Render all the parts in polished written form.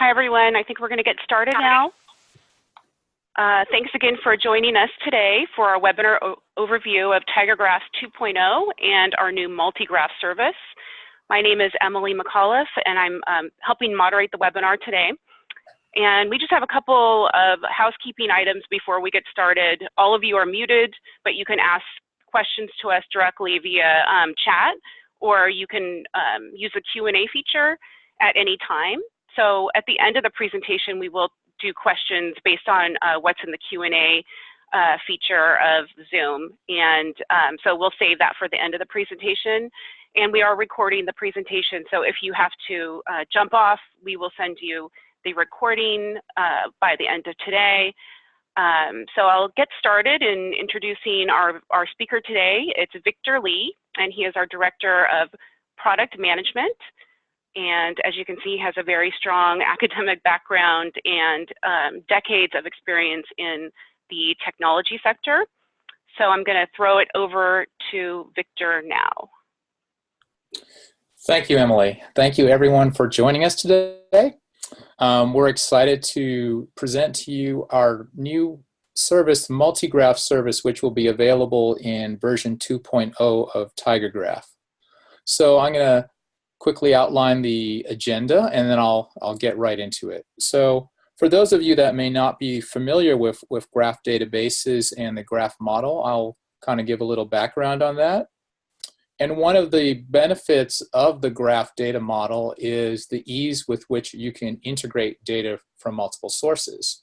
Hi, everyone. I think we're going to get started now. Thanks again for joining us today for our webinar overview of TigerGraph 2.0 and our new MultiGraph service. My name is Emily McAuliffe, and I'm helping moderate the webinar today. And we just have a couple of housekeeping items before we get started. All of you are muted, but you can ask questions to us directly via chat, or you can use the Q&A feature at any time. So at the end of the presentation, we will do questions based on what's in the Q&A feature of Zoom. And so we'll save that for the end of the presentation. And we are recording the presentation, so if you have to jump off, we will send you the recording by the end of today. So I'll get started in introducing our speaker today. It's Victor Lee, and he is our Director of Product Management. And as you can see, he has a very strong academic background and decades of experience in the technology sector. So I'm going to throw it over to Victor now. Thank you, Emily. Thank you, everyone, for joining us today. We're excited to present to you our new service, MultiGraph service, which will be available in version 2.0 of TigerGraph. So I'm going to quickly outline the agenda, and then I'll get right into it. So for those of you that may not be familiar with graph databases and the graph model, I'll kind of give a little background on that. And one of the benefits of the graph data model is the ease with which you can integrate data from multiple sources.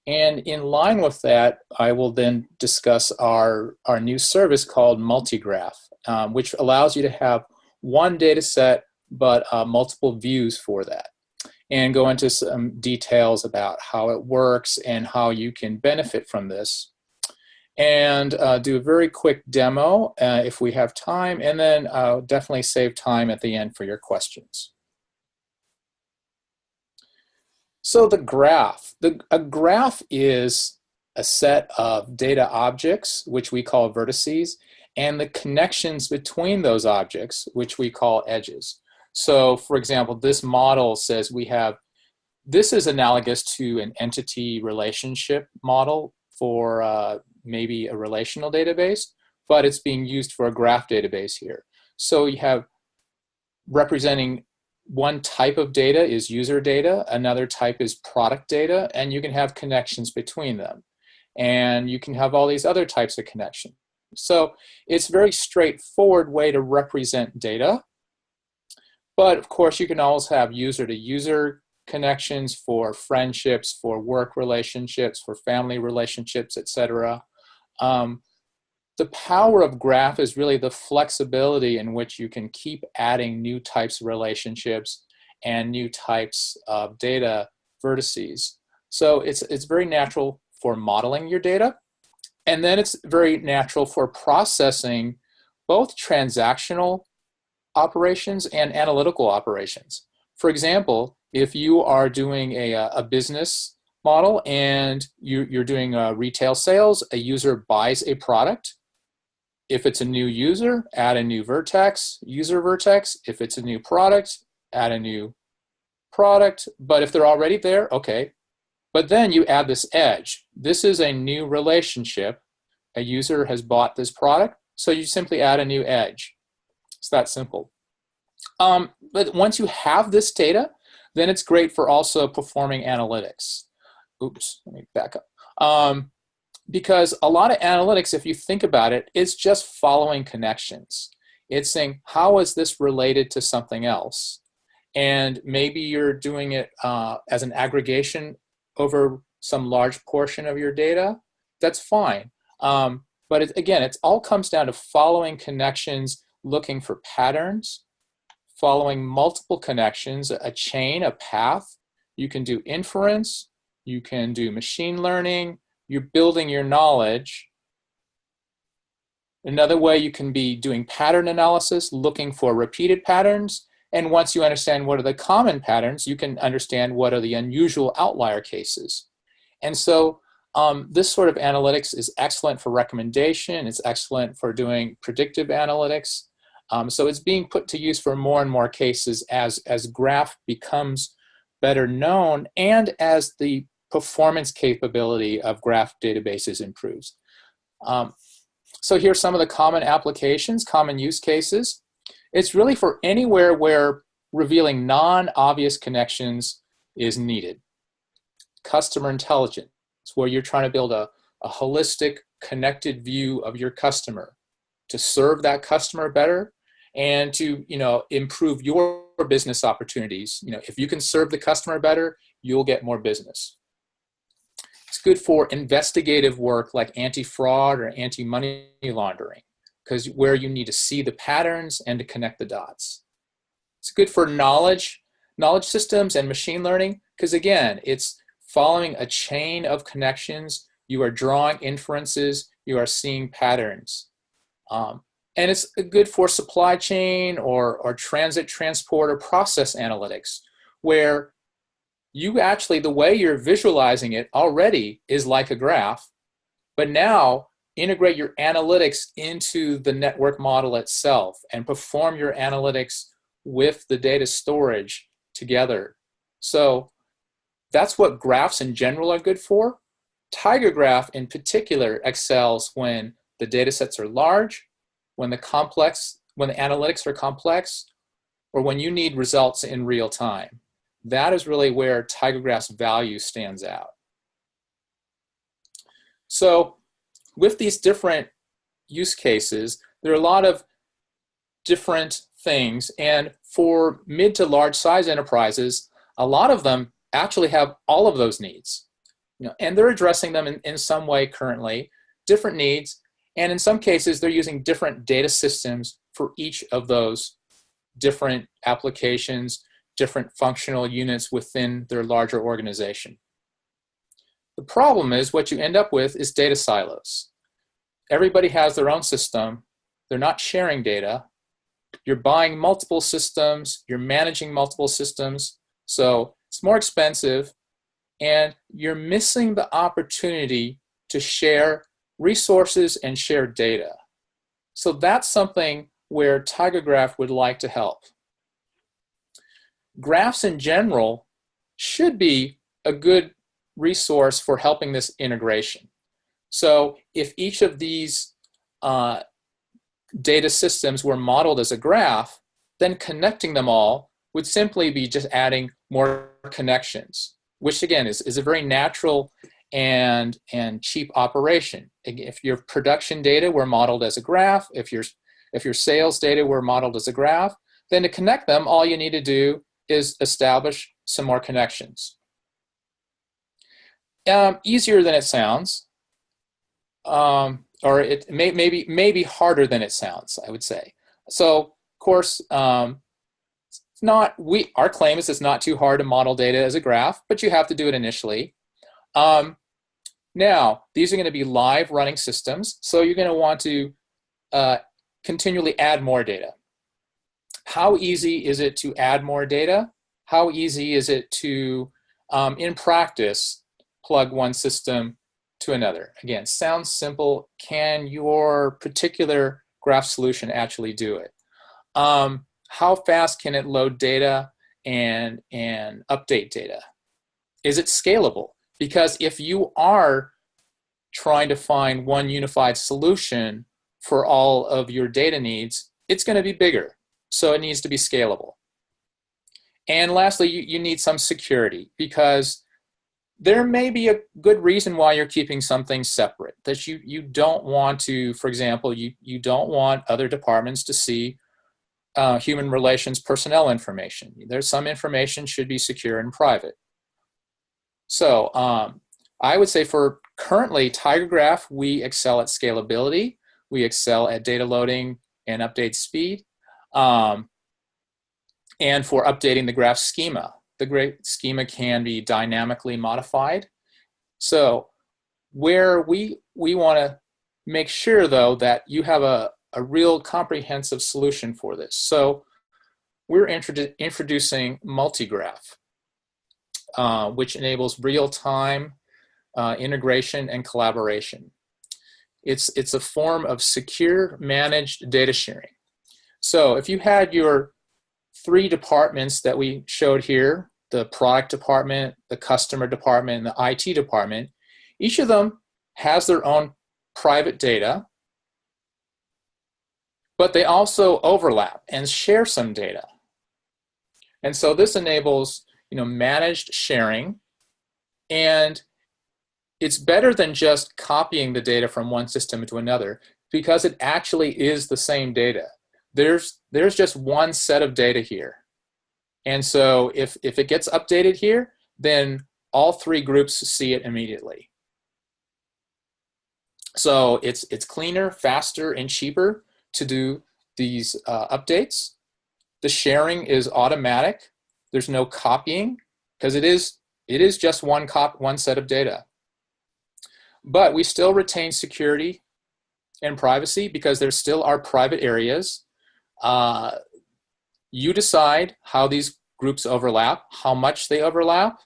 And in line with that, I will then discuss our new service called MultiGraph, which allows you to have one data set, but multiple views for that, and go into some details about how it works and how you can benefit from this. And do a very quick demo if we have time, and then definitely save time at the end for your questions. So the graph. A graph is a set of data objects, which we call vertices, and the connections between those objects, which we call edges. So for example, this model says this is analogous to an entity relationship model for maybe a relational database, but it's being used for a graph database here. So you have representing one type of data is user data, another type is product data, and you can have connections between them. And you can have all these other types of connections. So it's a very straightforward way to represent data. But of course, you can always have user-to-user connections for friendships, for work relationships, for family relationships, etc. The power of graph is really the flexibility in which you can keep adding new types of relationships and new types of data vertices. So it's very natural for modeling your data. And then it's very natural for processing both transactional operations and analytical operations. For example, if you are doing a business model and you're doing retail sales, a user buys a product. If it's a new user, add a new vertex, user vertex. If it's a new product, add a new product. But if they're already there, okay. But then you add this edge. This is a new relationship. A user has bought this product, so you simply add a new edge. It's that simple. But once you have this data, then it's great for also performing analytics. Oops, let me back up. Because a lot of analytics, if you think about it, is just following connections. It's saying, how is this related to something else? And maybe you're doing it as an aggregation over some large portion of your data. That's fine. But again, it all comes down to following connections, looking for patterns, following multiple connections, a chain, a path. You can do inference. You can do machine learning. You're building your knowledge. Another way you can be doing pattern analysis, looking for repeated patterns. And once you understand what are the common patterns, you can understand what are the unusual outlier cases. And so this sort of analytics is excellent for recommendation. It's excellent for doing predictive analytics. So it's being put to use for more and more cases as graph becomes better known and as the performance capability of graph databases improves. So here's some of the common applications, common use cases. It's really for anywhere where revealing non-obvious connections is needed. Customer intelligence, where you're trying to build a holistic, connected view of your customer to serve that customer better and to, improve your business opportunities. If you can serve the customer better, you'll get more business. It's good for investigative work like anti-fraud or anti-money laundering, because where you need to see the patterns and to connect the dots. It's good for knowledge systems and machine learning, because again, it's following a chain of connections. You are drawing inferences, you are seeing patterns. And it's good for supply chain or transit, transport, or process analytics, where you actually, the way you're visualizing it already is like a graph, but now integrate your analytics into the network model itself and perform your analytics with the data storage together. So that's what graphs in general are good for. TigerGraph in particular excels when the data sets are large, when the analytics are complex, or when you need results in real time. That is really where TigerGraph's value stands out. So with these different use cases, there are a lot of different things, and for mid to large size enterprises, a lot of them actually have all of those needs. And they're addressing them in some way currently, different needs, and in some cases they're using different data systems for each of those different applications, different functional units within their larger organization. The problem is what you end up with is data silos. Everybody has their own system, they're not sharing data, you're buying multiple systems, you're managing multiple systems, so it's more expensive, and you're missing the opportunity to share resources and share data. So that's something where TigerGraph would like to help. Graphs in general should be a good resource for helping this integration. So if each of these data systems were modeled as a graph, then connecting them all would simply be just adding more connections, which again is a very natural and cheap operation. If your production data were modeled as a graph, if your sales data were modeled as a graph, then to connect them, all you need to do is establish some more connections. Easier than it sounds, or it may be harder than it sounds, I would say. So, of course, our claim is it's not too hard to model data as a graph, but you have to do it initially. Now, these are going to be live running systems, so you're going to want to continually add more data. How easy is it to add more data? How easy is it to, in practice, plug one system to another? Again, sounds simple. Can your particular graph solution actually do it? How fast can it load data and update data? Is it scalable? Because if you are trying to find one unified solution for all of your data needs, it's going to be bigger. So it needs to be scalable. And lastly, you need some security, because there may be a good reason why you're keeping something separate, that you don't want to, for example, you don't want other departments to see human relations personnel information. There's some information should be secure and private. So I would say for currently TigerGraph, we excel at scalability, we excel at data loading and update speed, and for updating the graph schema. The graph schema can be dynamically modified. So where we want to make sure, though, that you have a real comprehensive solution for this. So we're introducing MultiGraph, which enables real-time integration and collaboration. It's a form of secure managed data sharing. So if you had your 3 departments that we showed here, the product department, the customer department, and the IT department, each of them has their own private data, but they also overlap and share some data. And so this enables, managed sharing, and it's better than just copying the data from one system into another because it actually is the same data. There's just one set of data here. And so if it gets updated here, then all three groups see it immediately. So it's cleaner, faster, and cheaper to do these updates. The sharing is automatic. There's no copying because it is just one set of data. But we still retain security and privacy because there still are private areas. You decide how these groups overlap, how much they overlap,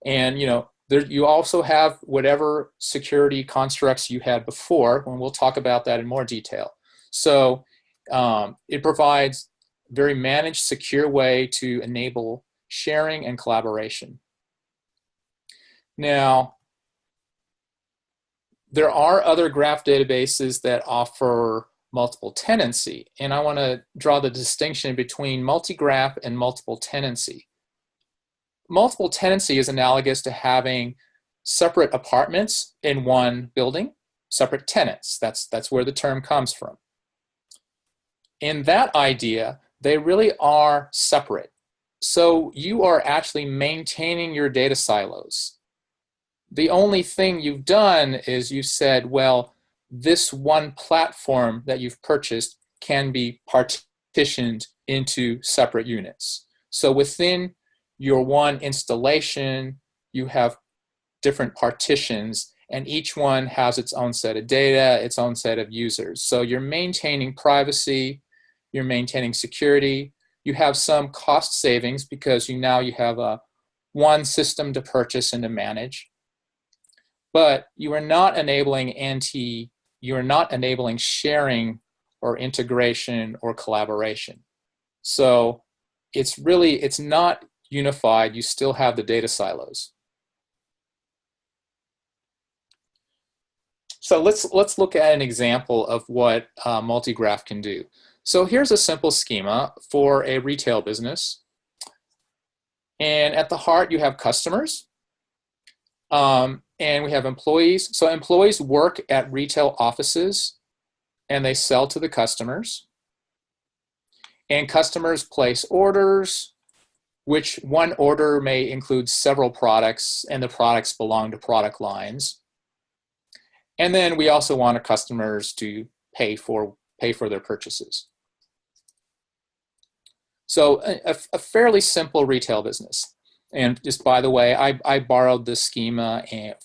and you also have whatever security constructs you had before, and we'll talk about that in more detail. So it provides a very managed, secure way to enable sharing and collaboration. Now, there are other graph databases that offer multiple tenancy, and I want to draw the distinction between multi-graph and multiple tenancy. Multiple tenancy is analogous to having separate apartments in one building, separate tenants. That's where the term comes from. In that idea, they really are separate. So you are actually maintaining your data silos. The only thing you've done is you said, well, this one platform that you've purchased can be partitioned into separate units. So within your one installation, you have different partitions, and each one has its own set of data, its own set of users. So you're maintaining privacy, you're maintaining security, you have some cost savings because you have one system to purchase and to manage. But you are not enabling sharing or integration or collaboration. So it's not unified. You still have the data silos. So let's look at an example of what MultiGraph can do. So here's a simple schema for a retail business. And at the heart, you have customers. And we have employees. So employees work at retail offices and they sell to the customers. And customers place orders, which one order may include several products, and the products belong to product lines. And then we also want our customers to pay for their purchases. So a fairly simple retail business. And just by the way, I borrowed this schema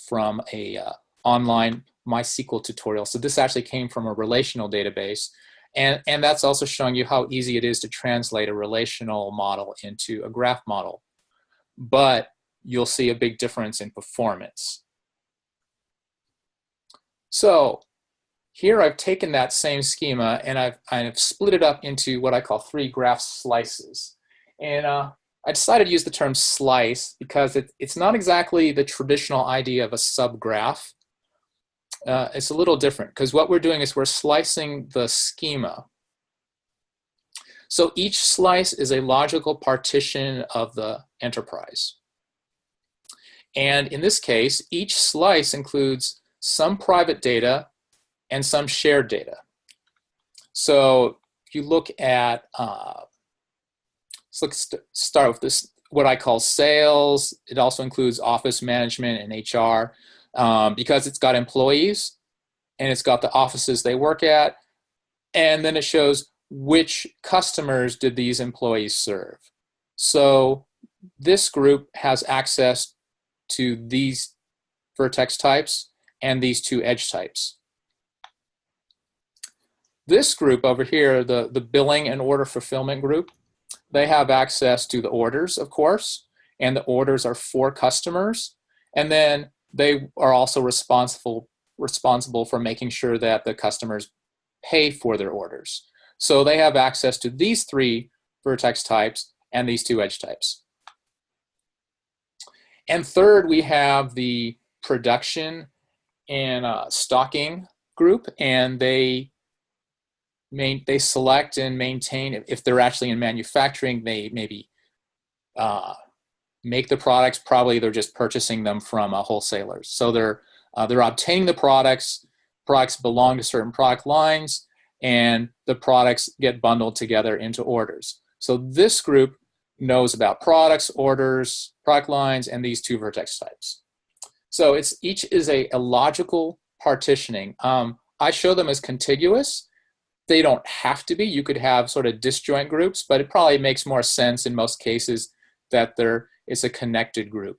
from a online MySQL tutorial. So this actually came from a relational database. And that's also showing you how easy it is to translate a relational model into a graph model. But you'll see a big difference in performance. So here I've taken that same schema and I've split it up into what I call 3 graph slices. And I decided to use the term slice because it's not exactly the traditional idea of a subgraph. It's a little different because what we're doing is we're slicing the schema. So each slice is a logical partition of the enterprise. And in this case, each slice includes some private data and some shared data. So if you look at, let's start with this, what I call sales. It also includes office management and HR because it's got employees and it's got the offices they work at. And then it shows which customers did these employees serve. So this group has access to these vertex types and these 2 edge types. This group over here, the billing and order fulfillment group, they have access to the orders, of course, and the orders are for customers. And then they are also responsible for making sure that the customers pay for their orders. So they have access to these 3 vertex types and these 2 edge types. And third, we have the production and stocking group, and they select and maintain, if they're actually in manufacturing, they maybe make the products. Probably they're just purchasing them from wholesalers. So they're obtaining the products. Products belong to certain product lines, and the products get bundled together into orders. So this group knows about products, orders, product lines, and these two vertex types. So each is a logical partitioning. I show them as contiguous. They don't have to be. You could have sort of disjoint groups, but it probably makes more sense in most cases that there is a connected group.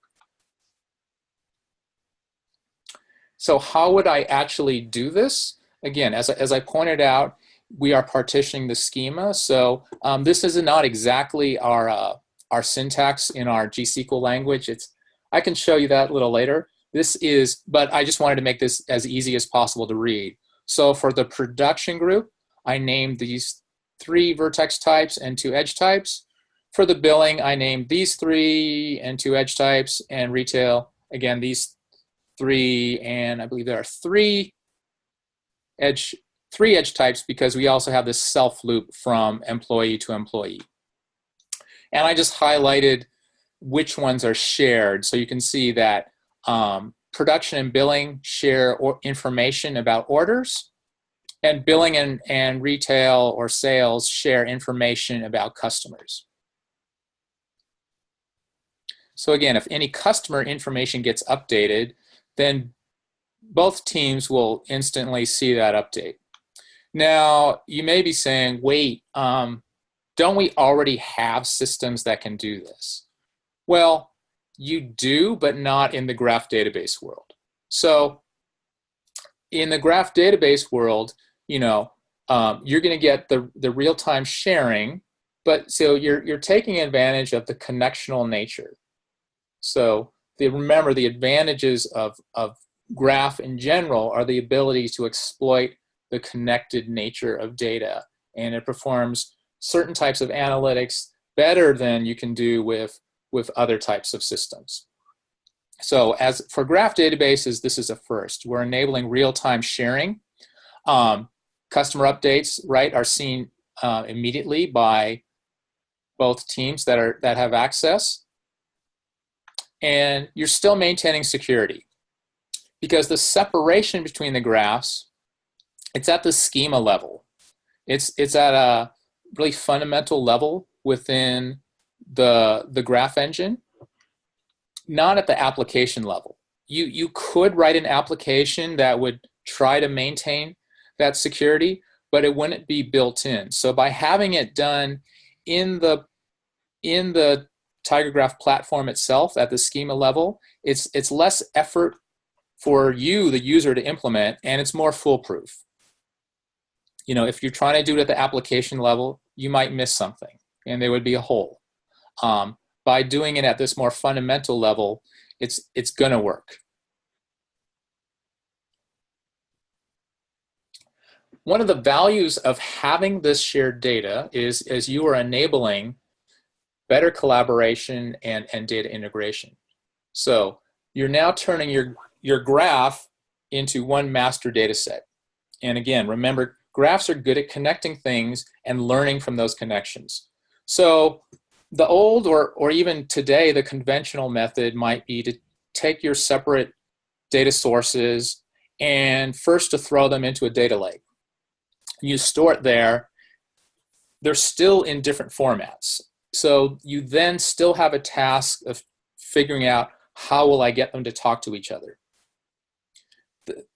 So how would I actually do this? Again, as I pointed out, we are partitioning the schema. So this is not exactly our syntax in our GSQL language. I can show you that a little later. But I just wanted to make this as easy as possible to read. So for the production group, I named these 3 vertex types and 2 edge types. For the billing, I named these 3 and 2 edge types, and retail, again, these 3, and I believe there are 3 edge types, because we also have this self loop from employee to employee. And I just highlighted which ones are shared, so you can see that production and billing share information about orders, and billing and retail or sales share information about customers. So again, if any customer information gets updated, then both teams will instantly see that update. Now, you may be saying, wait, don't we already have systems that can do this? Well, you do, but not in the graph database world. So in the graph database world, you're going to get the real-time sharing, but so you're taking advantage of the connectional nature. So remember, the advantages of graph in general are the ability to exploit the connected nature of data, and it performs certain types of analytics better than you can do with other types of systems. So as for graph databases, this is a first. We're enabling real-time sharing. Customer updates, right, are seen immediately by both teams that have access. And you're still maintaining security, because the separation between the graphs, it's at the schema level. It's at a really fundamental level within the graph engine, not at the application level. You could write an application that would try to maintain that security, but it wouldn't be built in. So by having it done in the TigerGraph platform itself at the schema level, it's less effort for you, the user, to implement, and it's more foolproof. If you're trying to do it at the application level, you might miss something, and there would be a hole. By doing it at this more fundamental level, it's going to work. One of the values of having this shared data is you are enabling better collaboration and data integration. So you're now turning your graph into one master data set. And again, remember, graphs are good at connecting things and learning from those connections. So the old, or even today, the conventional method might be to take your separate data sources and first to throw them into a data lake. You store it there. They're still in different formats. So you then still have a task of figuring out, how will I get them to talk to each other?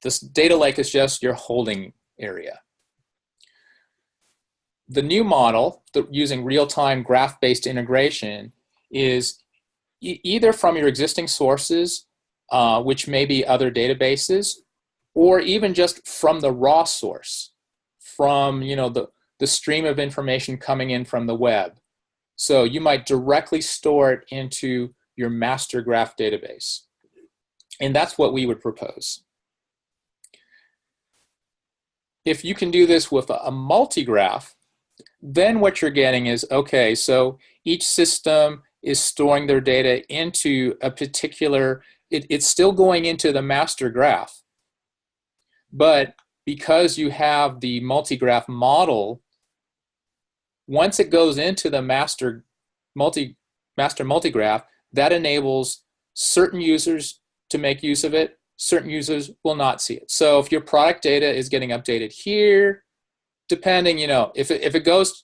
This data lake is just your holding area. The new model, using real-time graph-based integration, is either from your existing sources, which may be other databases, or even just from the raw source, from the stream of information coming in from the web. So you might directly store it into your master graph database. And that's what we would propose. If you can do this with a multi-graph, then what you're getting is, okay, so each system is storing their data into a particular, it's still going into the master graph. But because you have the multi-graph model, once it goes into the master multi-graph, that enables certain users to make use of it. Certain users will not see it. So if your product data is getting updated here, depending, if it goes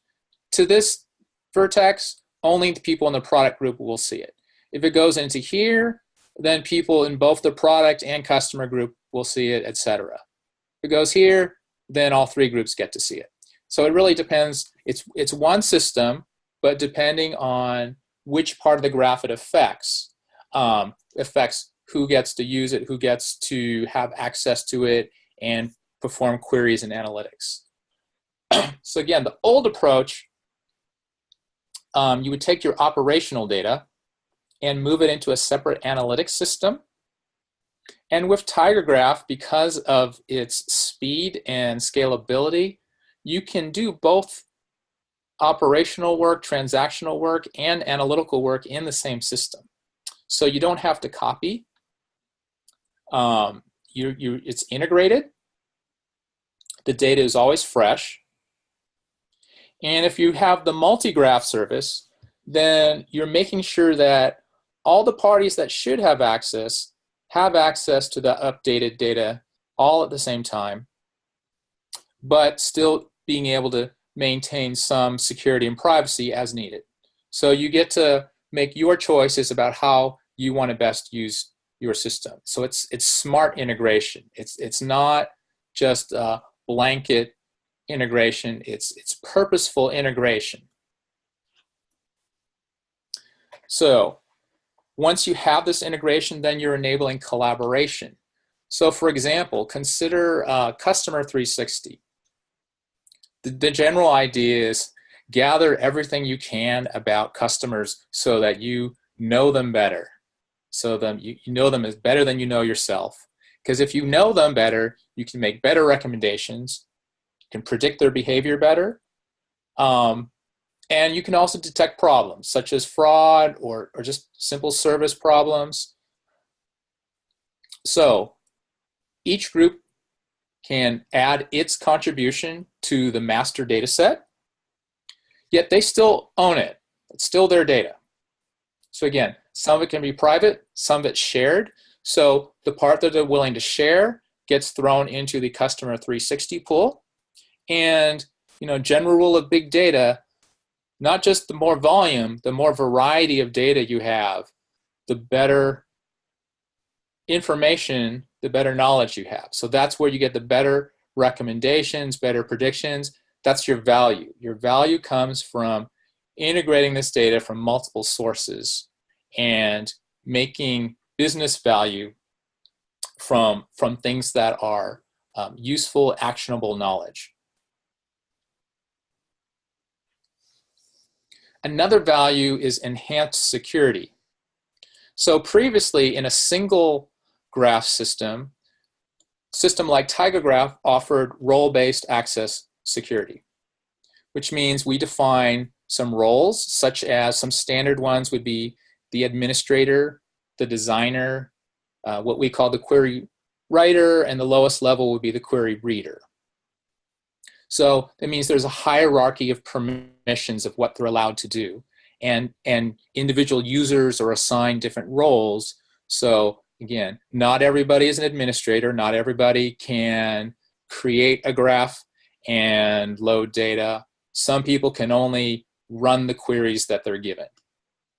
to this vertex, only the people in the product group will see it. If it goes into here, then people in both the product and customer group will see it, etc. If it goes here, then all three groups get to see it. So it really depends. It's one system, but depending on which part of the graph it affects who gets to use it, who gets to have access to it, and perform queries and analytics. So again, the old approach, you would take your operational data and move it into a separate analytics system. And with TigerGraph, because of its speed and scalability, you can do both operational work, transactional work, and analytical work in the same system. So you don't have to copy. It's integrated. The data is always fresh. And if you have the multi-graph service, then you're making sure that all the parties that should have access to the updated data all at the same time, but still being able to maintain some security and privacy as needed. So you get to make your choices about how you want to best use your system. So it's smart integration. It's not just a blanket integration. It's purposeful integration. So once you have this integration, then you're enabling collaboration. So for example, consider Customer 360. The general idea is gather everything you can about customers so that you know them better. So that you know them as better than you know yourself. Because if you know them better, you can make better recommendations, you can predict their behavior better, and you can also detect problems such as fraud or just simple service problems. So each group can add its contribution to the master data set, yet they still own it. It's still their data. So again, some of it can be private, some of it's shared. So the part that they're willing to share gets thrown into the Customer 360 pool. And general rule of big data, not just the more volume, the more variety of data you have, the better information, the better knowledge you have. So that's where you get the better recommendations, better predictions. That's your value. Your value comes from integrating this data from multiple sources and making business value from things that are useful, actionable knowledge. Another value is enhanced security. So previously, in a single graph system like TigerGraph offered role-based access security, which means we define some roles, such as some standard ones would be the administrator, the designer, what we call the query writer, and the lowest level would be the query reader. So that means there's a hierarchy of permissions of what they're allowed to do, and individual users are assigned different roles. So again, not everybody is an administrator, not everybody can create a graph and load data. Some people can only run the queries that they're given.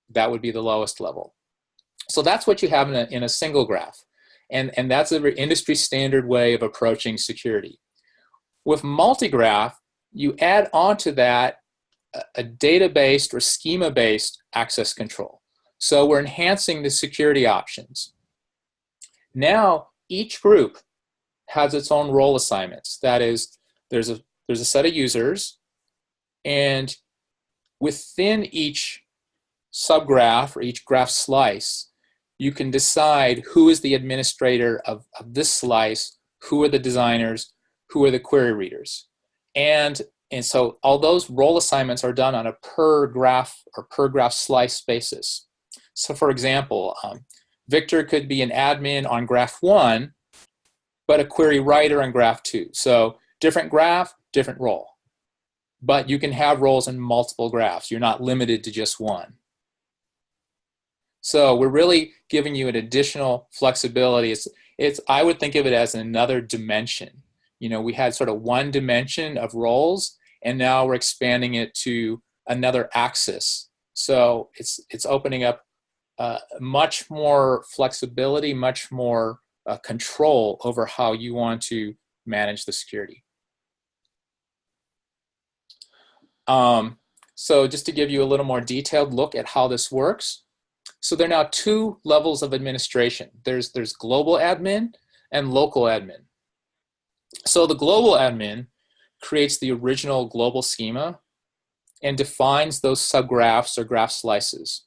That would be the lowest level. So that's what you have in a single graph. And that's an industry standard way of approaching security. With multi-graph, you add onto that a data-based or schema-based access control. So we're enhancing the security options. Now, each group has its own role assignments. That is, there's a set of users, and within each subgraph or each graph slice, you can decide who is the administrator of this slice, who are the designers, who are the query readers. And And so all those role assignments are done on a per graph or per graph slice basis. So for example, Victor could be an admin on graph 1, but a query writer on graph 2. So different graph, different role. But you can have roles in multiple graphs. You're not limited to just one. So we're really giving you an additional flexibility. I would think of it as another dimension. You know, we had sort of one dimension of roles, and now we're expanding it to another axis. So it's opening up much more flexibility, much more control over how you want to manage the security. So just to give you a little more detailed look at how this works. So there are now 2 levels of administration. There's global admin and local admin. So the global admin creates the original global schema and defines those subgraphs or graph slices.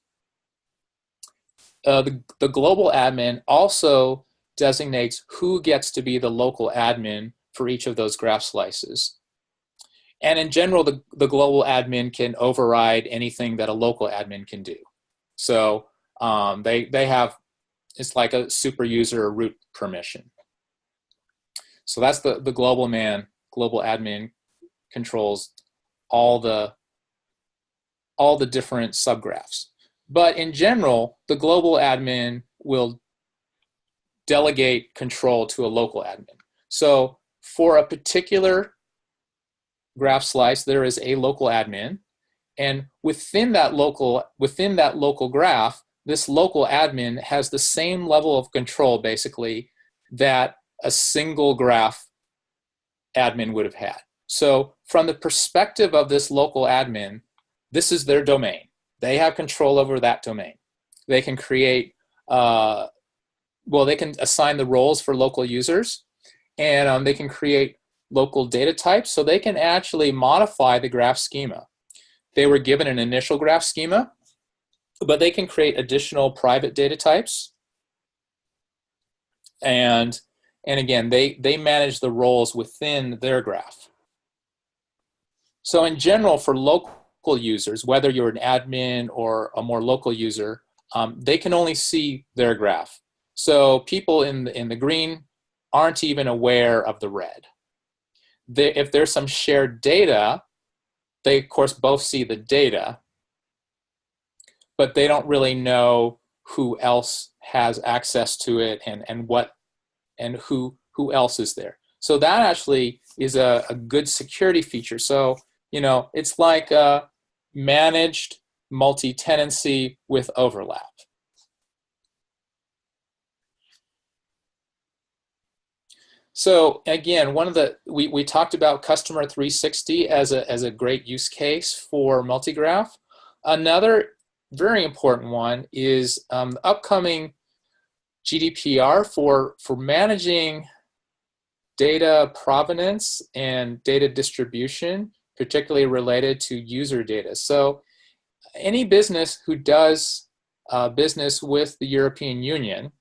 The global admin also designates who gets to be the local admin for each of those graph slices. And in general, the global admin can override anything that a local admin can do. So they have, it's like a super user or root permission. So that's the global admin controls all the different subgraphs. But in general, the global admin will delegate control to a local admin. So for a particular graph slice, there is a local admin, and within that local graph, this local admin has the same level of control, basically, that a single graph admin would have had. So from the perspective of this local admin, this is their domain. They have control over that domain. They can create, they can assign the roles for local users, and they can create local data types, so they can actually modify the graph schema. They were given an initial graph schema, but they can create additional private data types. And again, they manage the roles within their graph. So in general, for local users, whether you're an admin or a more local user, they can only see their graph. So people in the green aren't even aware of the red. If there's some shared data, they of course both see the data, but they don't really know who else has access to it and who else is there. So that actually is a good security feature. So, you know, it's like a managed multi-tenancy with overlap. So again, we talked about Customer 360 as a great use case for MultiGraph. Another very important one is the upcoming GDPR for managing data provenance and data distribution, particularly related to user data. So any business who does business with the European Union,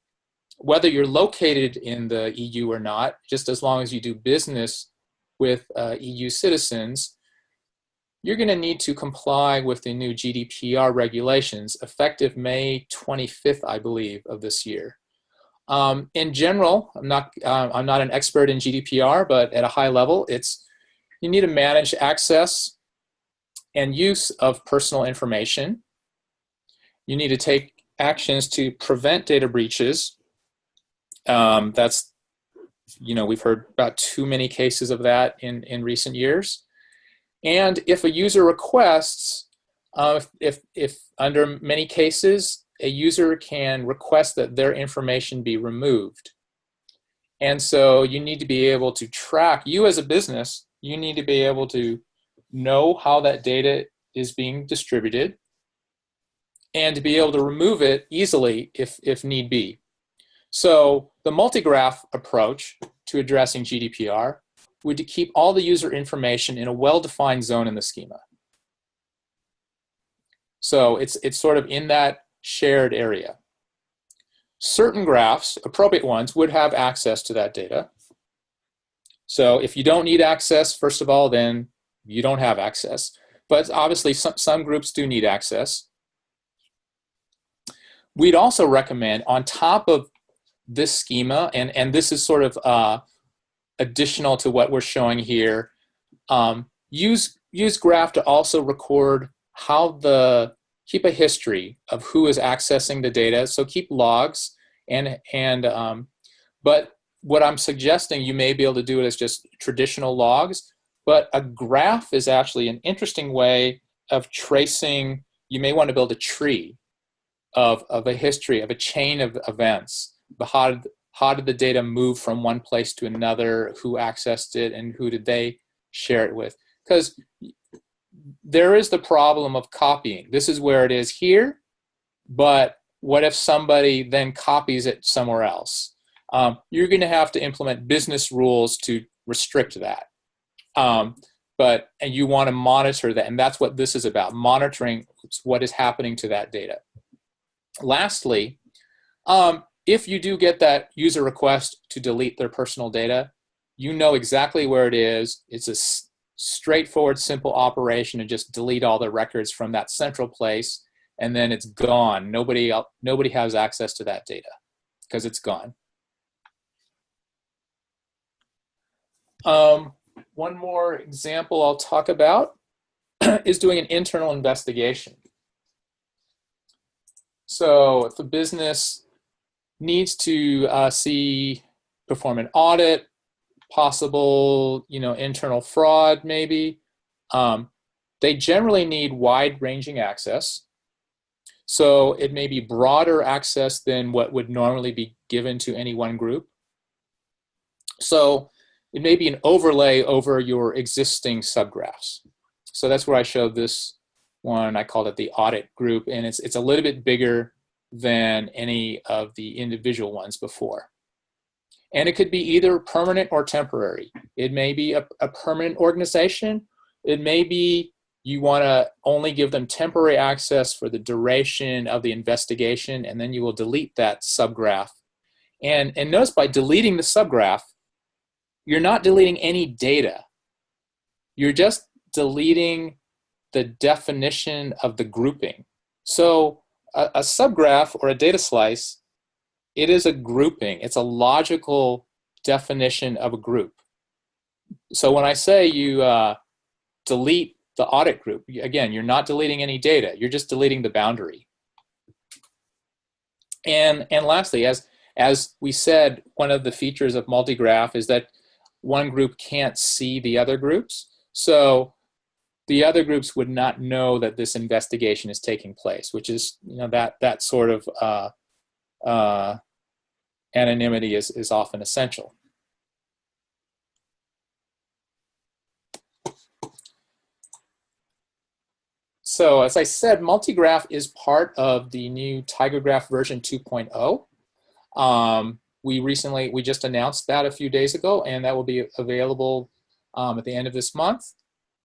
whether you're located in the EU or not, just as long as you do business with EU citizens, you're going to need to comply with the new GDPR regulations effective May 25th, I believe, of this year. In general, I'm not an expert in GDPR, but at a high level, you need to manage access and use of personal information. You need to take actions to prevent data breaches. We've heard about too many cases of that in recent years. And if a user requests, if under many cases, a user can request that their information be removed. And so you need to be able to track, you as a business, you need to be able to know how that data is being distributed and to be able to remove it easily if need be. So the multi-graph approach to addressing GDPR would to keep all the user information in a well-defined zone in the schema. So it's sort of in that shared area. Certain graphs, appropriate ones, would have access to that data. So if you don't need access, first of all, then you don't have access. But obviously some groups do need access. We'd also recommend, on top of this schema, and this is sort of additional to what we're showing here, use Graph to also record keep a history of who is accessing the data. So keep logs, but what I'm suggesting, you may be able to do it as just traditional logs, but a graph is actually an interesting way of tracing. You may want to build a tree of a history, of a chain of events. How did the data move from one place to another? Who accessed it, and who did they share it with? Because there is the problem of copying. This is where it is here, but what if somebody then copies it somewhere else? You're going to have to implement business rules to restrict that. And you want to monitor that, and that's what this is about, monitoring what is happening to that data. Lastly, if you do get that user request to delete their personal data, you know exactly where it is. It's a straightforward, simple operation to just delete all the records from that central place, and then it's gone. Nobody has access to that data because it's gone. One more example I'll talk about is doing an internal investigation. So if a business needs to perform an audit, possible internal fraud maybe, they generally need wide-ranging access. So it may be broader access than what would normally be given to any one group. So it may be an overlay over your existing subgraphs. So that's where I showed this one. I called it the audit group, and it's a little bit bigger than any of the individual ones before. And it could be either permanent or temporary. It may be a permanent organization. It may be you want to only give them temporary access for the duration of the investigation, and then you will delete that subgraph. And notice by deleting the subgraph, you're not deleting any data. You're just deleting the definition of the grouping. So a subgraph or a data slice, it is a grouping. It's a logical definition of a group. So when I say you delete the audit group, again, you're not deleting any data. You're just deleting the boundary. And lastly, as we said, one of the features of MultiGraph is that one group can't see the other groups. So the other groups would not know that this investigation is taking place, which is, that sort of anonymity is often essential. So as I said, MultiGraph is part of the new TigerGraph version 2.0. We just announced that a few days ago, and that will be available at the end of this month.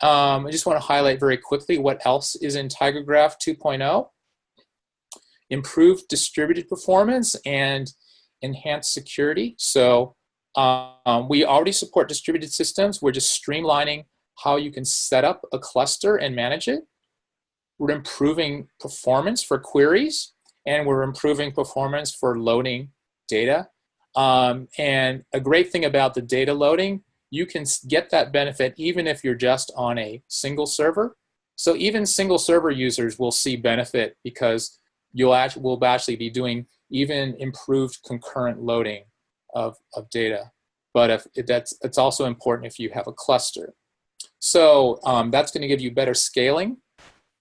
I just want to highlight very quickly what else is in TigerGraph 2.0. Improved distributed performance and enhanced security. So we already support distributed systems. We're just streamlining how you can set up a cluster and manage it. We're improving performance for queries, and we're improving performance for loading data. And a great thing about the data loading, you can get that benefit even if you're just on a single server. So even single server users will see benefit because we'll actually be doing even improved concurrent loading of data. But it's also important if you have a cluster. So that's going to give you better scaling,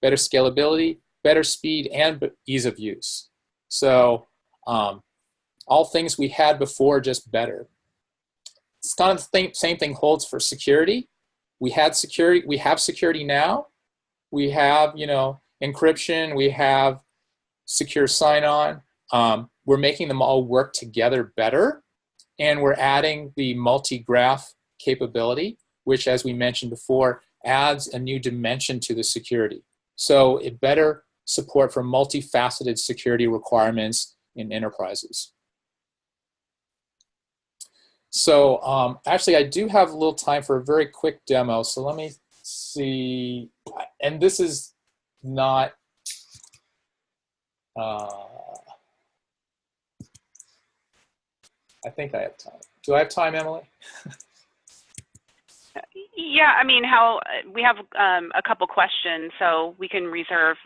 better scalability, better speed, and ease of use. So all things we had before, just better. It's kind of the same thing holds for security. We have security now. We have, encryption. We have secure sign-on. We're making them all work together better, and we're adding the multi-graph capability, which, as we mentioned before, adds a new dimension to the security. So it better support for multifaceted security requirements in enterprises. So actually, I do have a little time for a very quick demo. So let me see, and this is not, I think I have time. Do I have time, Emily? Yeah, I mean, we have a couple questions, so we can reserve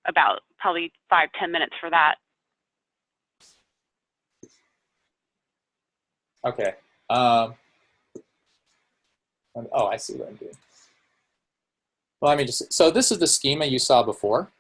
about probably 5-10 minutes for that. Okay. Oh, I see what I'm doing. Well, let me just, so this is the schema you saw before.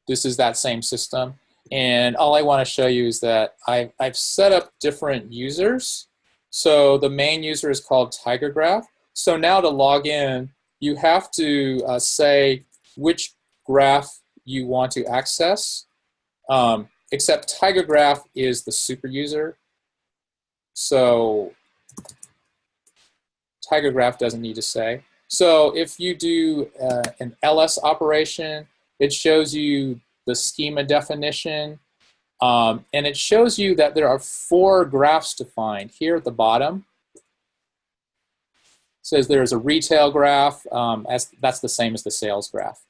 This is that same system. And all I want to show you is that I've set up different users. So the main user is called TigerGraph. So now to log in, you have to say which graph you want to access, except TigerGraph is the super user. So TigerGraph doesn't need to say. So if you do an ls operation, it shows you the schema definition, and it shows you that there are 4 graphs defined here at the bottom. It says there's a retail graph, that's the same as the sales graph.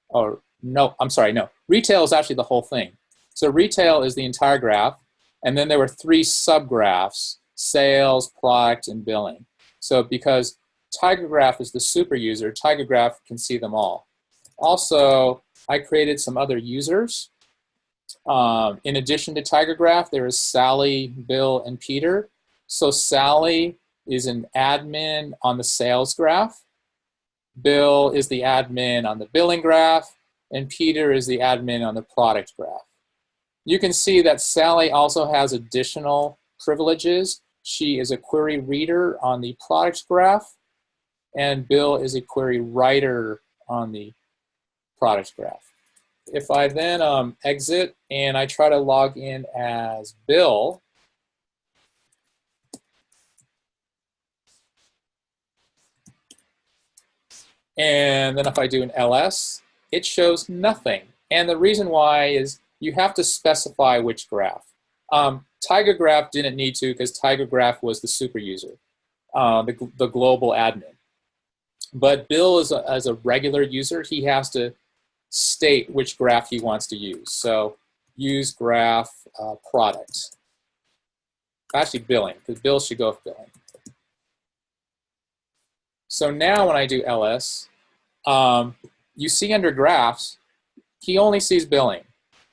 Or no, I'm sorry, no. Retail is actually the whole thing. So retail is the entire graph, and then there were 3 subgraphs: sales, product, and billing. So because TigerGraph is the super user, TigerGraph can see them all. Also, I created some other users. In addition to TigerGraph, there is Sally, Bill, and Peter. So Sally is an admin on the sales graph. Bill is the admin on the billing graph. And Peter is the admin on the product graph. You can see that Sally also has additional privileges. She is a query reader on the product graph, and Bill is a query writer on the product graph. If I then exit and I try to log in as Bill, and then if I do an ls, it shows nothing. And the reason why is you have to specify which graph. TigerGraph didn't need to because TigerGraph was the super user, the global admin. But Bill, as a regular user, he has to state which graph he wants to use. So use graph product. Actually billing, because Bill should go with billing. So now when I do ls, you see under graphs, he only sees billing.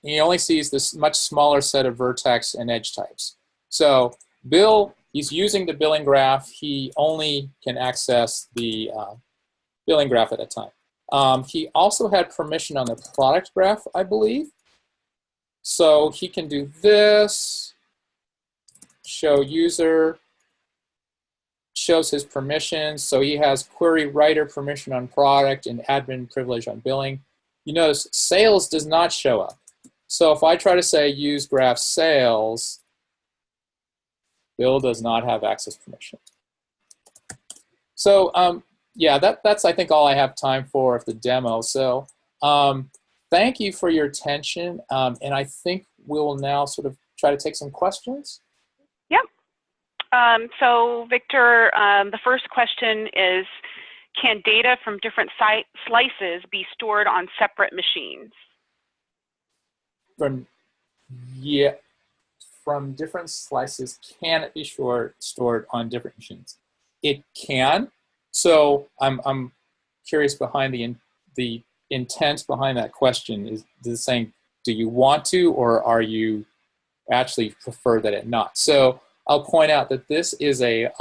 He only sees this much smaller set of vertex and edge types. So Bill, he's using the billing graph. He only can access the billing graph at a time. He also had permission on the product graph, I believe. So he can do this, show user, shows his permissions. So he has query writer permission on product and admin privilege on billing. You notice sales does not show up. So if I try to say use graph sales, Bill does not have access permission. So yeah, that's I think all I have time for the demo. So thank you for your attention, and I think we'll now sort of try to take some questions. Yep. So Victor, the first question is, can data from different slices be stored on separate machines? From different slices, can it be stored on different machines? It can. So I'm curious behind the intent behind that question. Is it saying, do you want to, or are you actually prefer that it not? So I'll point out that this is a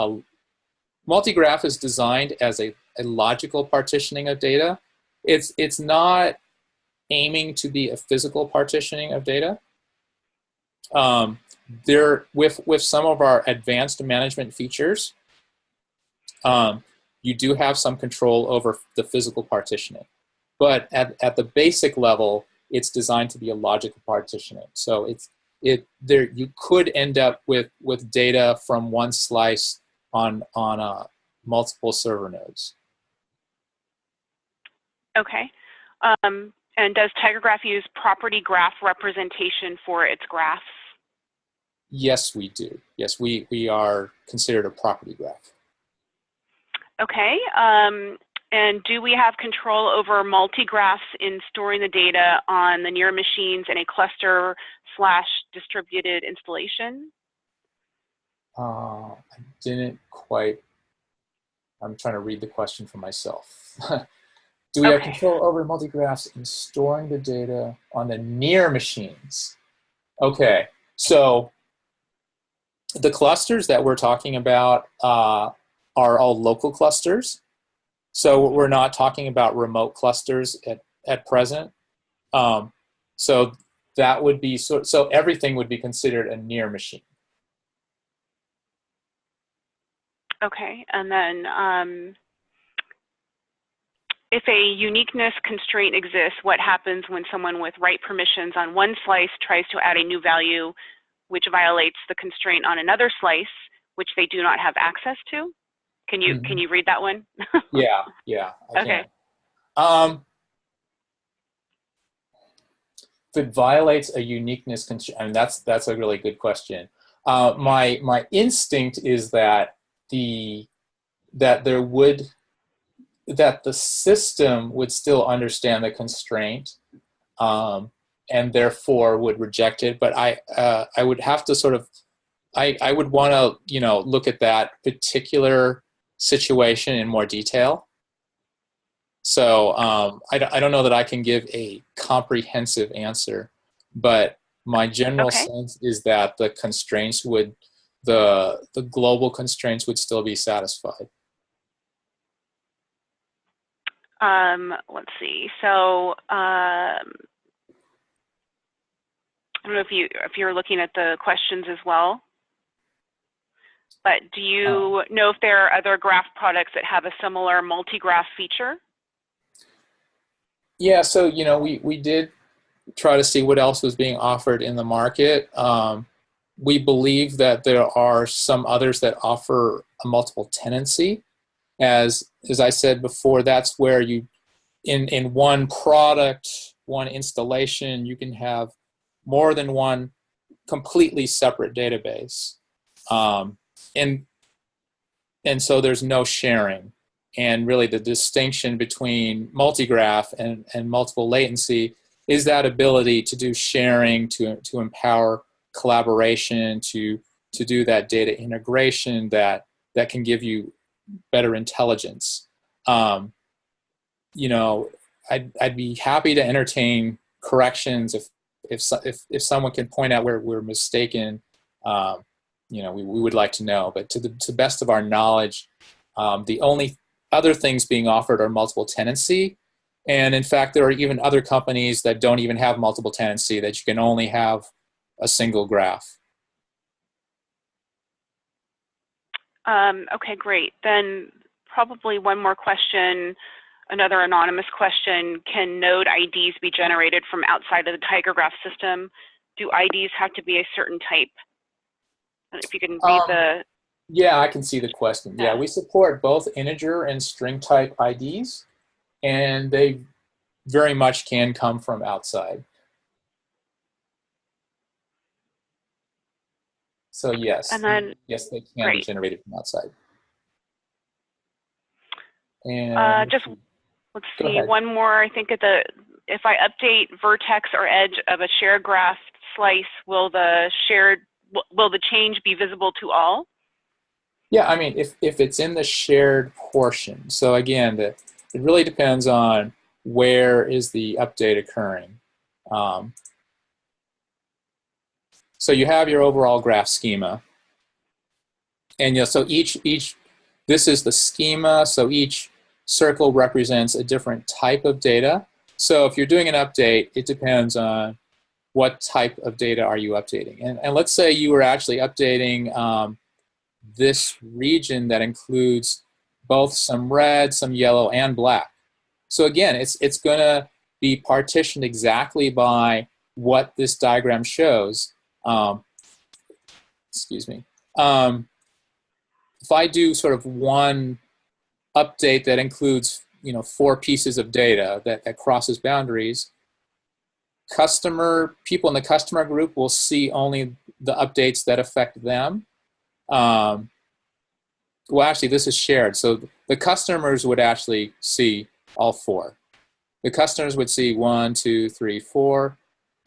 MultiGraph is designed as a logical partitioning of data. It's not aiming to be a physical partitioning of data. With some of our advanced management features, you do have some control over the physical partitioning. But at the basic level, it's designed to be a logical partitioning. So you could end up with data from one slice on multiple server nodes. Okay. And does TigerGraph use property graph representation for its graphs? Yes, we do. Yes, we are considered a property graph. Okay. And do we have control over multi-graphs in storing the data on the near machines in a cluster / distributed installation? I didn't quite, I'm trying to read the question for myself. Do we have Okay. control over multi-graphs in storing the data on the near machines? Okay, so the clusters that we're talking about are all local clusters. So we're not talking about remote clusters at present. So that would be, so everything would be considered a near machine. Okay, and then if a uniqueness constraint exists, what happens when someone with write permissions on one slice tries to add a new value which violates the constraint on another slice, which they do not have access to? Can you read that one? Yeah, I Okay. can. If it violates a uniqueness constraint, I mean, that's a really good question. My instinct is that that the system would still understand the constraint, and therefore would reject it. But I would have to sort of, I would want to look at that particular situation in more detail. So I don't know that I can give a comprehensive answer, but my general sense is that the constraints would, the global constraints would still be satisfied. Let's see. So I don't know if you're looking at the questions as well, but do you know if there are other graph products that have a similar multi-graph feature? Yeah, so we did try to see what else was being offered in the market. We believe that there are some others that offer a multiple tenancy. As I said before, that's where you, in one product, one installation, you can have more than one completely separate database. And so there's no sharing. And really the distinction between multi-graph and multiple latency is that ability to do sharing, to empower collaboration, to do that data integration that can give you better intelligence. I'd be happy to entertain corrections if someone can point out where we're mistaken. We would like to know. But to the best of our knowledge, the only other things being offered are multiple tenancy. And in fact, there are even other companies that don't even have multiple tenancy, that you can only have a single graph. Okay, great. Then probably one more question, another anonymous question. Can node IDs be generated from outside of the TigerGraph system? Do IDs have to be a certain type? If you can read the... Yeah, I can see the question. Yeah, we support both integer and string type IDs, and they very much can come from outside. So yes, and then, yes, they can be generated from outside. And just let's see, one more. I think if I update vertex or edge of a shared graph slice, will the change be visible to all? Yeah, I mean, if it's in the shared portion. So again, it really depends on where is the update occurring. So you have your overall graph schema, and so this is the schema. So each circle represents a different type of data. So if you're doing an update, it depends on what type of data are you updating. And let's say you were actually updating this region that includes both some red, some yellow, and black. So again, it's going to be partitioned exactly by what this diagram shows. Excuse me. If I do sort of one update that includes 4 pieces of data that crosses boundaries, people in the customer group will see only the updates that affect them. well, actually, this is shared. So the customers would actually see all four. The customers would see 1, 2, 3, 4.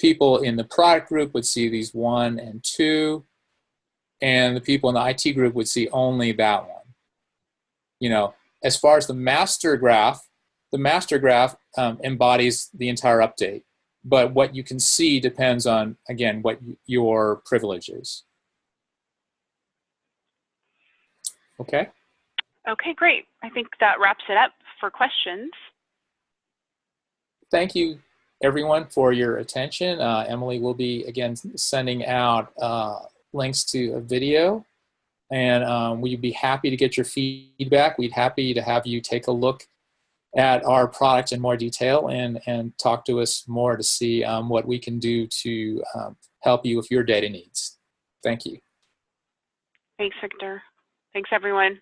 People in the product group would see these 1 and 2. And the people in the IT group would see only that one. You know, as far as the master graph embodies the entire update. But what you can see depends on, again, what your privilege is. Okay? Okay, great. I think that wraps it up for questions. Thank you, everyone, for your attention. Emily will be, again, sending out links to a video. And we'd be happy to get your feedback. We'd happy to have you take a look at our product in more detail and talk to us more to see what we can do to help you with your data needs. Thank you. Thanks, Victor. Thanks, everyone.